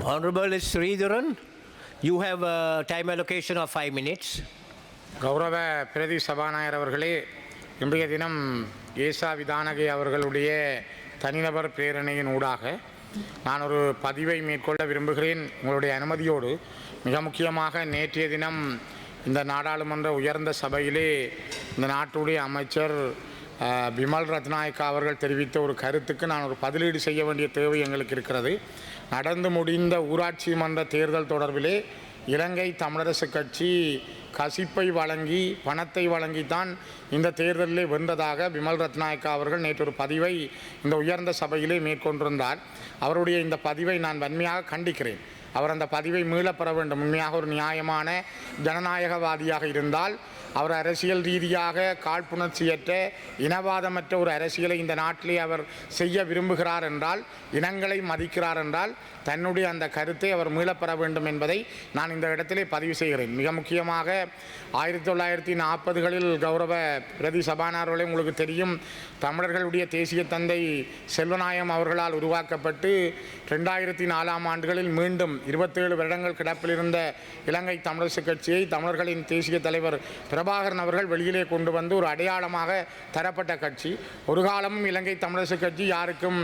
Honorable Sridharan, you have a time allocation of 5 minutes. கௌரவ பிரதி சபாநாயகர் அவர்களே, இன்றைய தினம் ஏசா விதானகே அவர்களுடைய தனிநபர் பிரேரணையின் ஊடாக நான் ஒரு பதிவை மேற்கொள்ள விரும்புகிறேன் உங்களுடைய அனுமதியோடு. மிக முக்கியமாக நேற்றைய தினம் இந்த நாடாளுமன்ற உயர்ந்த சபையிலே இந்த நாட்டுடைய அமைச்சர் பிமல் ரத்நாயக்கா அவர்கள் தெரிவித்த ஒரு கருத்துக்கு நான் ஒரு பதிலீடு செய்ய வேண்டிய தேவை எங்களுக்கு இருக்கிறது. நடந்து முடிந்த ஊராட்சி மன்ற தேர்தல் தொடர்பிலே இலங்கை தமிழரசு கட்சி கசிப்பை வழங்கி பணத்தை வழங்கித்தான் இந்த தேர்தலிலே வென்றதாக பிமல் ரத்நாயக்கா அவர்கள் நேற்று ஒரு பதிவை இந்த உயர்ந்த சபையிலே மேற்கொண்டிருந்தார். அவருடைய இந்த பதிவை நான் வன்மையாக கண்டிக்கிறேன். அவர் அந்த பதிவை மீளப்பெற வேண்டும். உண்மையாக ஒரு நியாயமான ஜனநாயகவாதியாக இருந்தால் அவர் அரசியல் ரீதியாக காழ்ப்புணர்ச்சியற்ற இனவாதமற்ற ஒரு அரசியலை இந்த நாட்டிலே அவர் செய்ய விரும்புகிறார் என்றால், இனங்களை மதிக்கிறார் என்றால் தன்னுடைய அந்த கருத்தை அவர் மீளப்பெற வேண்டும் என்பதை நான் இந்த இடத்திலே பதிவு செய்கிறேன். மிக முக்கியமாக 1940களில் கௌரவ பிரதி சபாநாயகர்களே உங்களுக்கு தெரியும், தமிழர்களுடைய தேசிய தந்தை செல்வநாயகம் அவர்களால் உருவாக்கப்பட்டு 2004ஆம் ஆண்டுகளில் மீண்டும் 27 வருடங்கள் கிடப்பில் இருந்த இலங்கை தமிழரசு கட்சியை தமிழர்களின் தேசிய தலைவர் பிரபாகரன் அவர்கள் வெளியிலே கொண்டு வந்து ஒரு அடையாளமாக தரப்பட்ட கட்சி. ஒரு காலமும் இலங்கை தமிழரசு கட்சி யாருக்கும்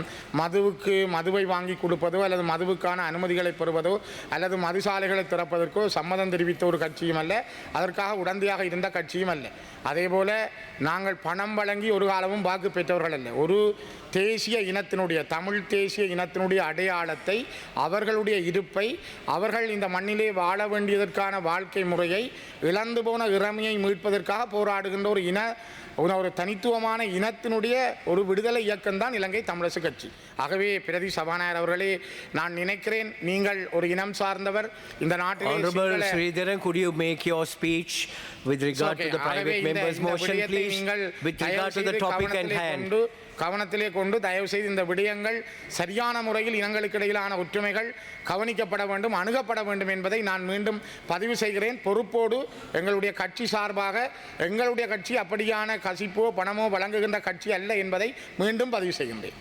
மதுவை வாங்கி கொடுப்பதோ அல்லது மதுவுக்கான அனுமதிகளை பெறுவதோ அல்லது மதுசாலைகளை திறப்பதற்கோ சம்மதம் தெரிவித்த ஒரு கட்சியும் அல்ல, அதற்காக உடந்தையாக இருந்த கட்சியும் அல்ல. அதேபோல நாங்கள் பணம் வழங்கி ஒரு காலமும் வாக்கு பெற்றவர்கள் அல்ல. ஒரு தேசிய இனத்தினுடைய தமிழ் தேசிய இனத்தினுடைய அடையாளத்தை, அவர்களுடைய இருப்பை, அவர்கள் இந்த மண்ணிலே வாழ வேண்டியதற்கான வாழ்க்கை முறையை இழந்து போன இறமையை மீட்பதற்காக போராடுகின்ற ஒரு தனித்துவமான இனத்தினுடைய ஒரு விடுதலை இயக்கம்தான் இலங்கை தமிழரசு கட்சி. ஆகவே பிரதி சபாநாயகர் அவர்களே, நான் நினைக்கிறேன் நீங்கள் ஒரு இனம் சார்ந்தவர். இந்த நாட்டிலே Honorable Sridharan, could you make your speech with regard to the private members motion, please, with regard to the topic at hand? கவனத்திலே கொண்டு தயவு செய்து இந்த விடயங்கள் சரியான முறையில் இனங்களுக்கு இடையிலான ஒற்றுமைகள் கவனிக்கப்பட வேண்டும், அணுகப்பட வேண்டும் என்பதை நான் மீண்டும் பதிவு செய்கிறேன். பொறுப்போடு எங்களுடைய கட்சி சார்பாக, எங்களுடைய கட்சி அப்படியான கசிப்போ பணமோ வழங்குகின்ற கட்சி அல்ல என்பதை மீண்டும் பதிவு செய்கின்றேன்.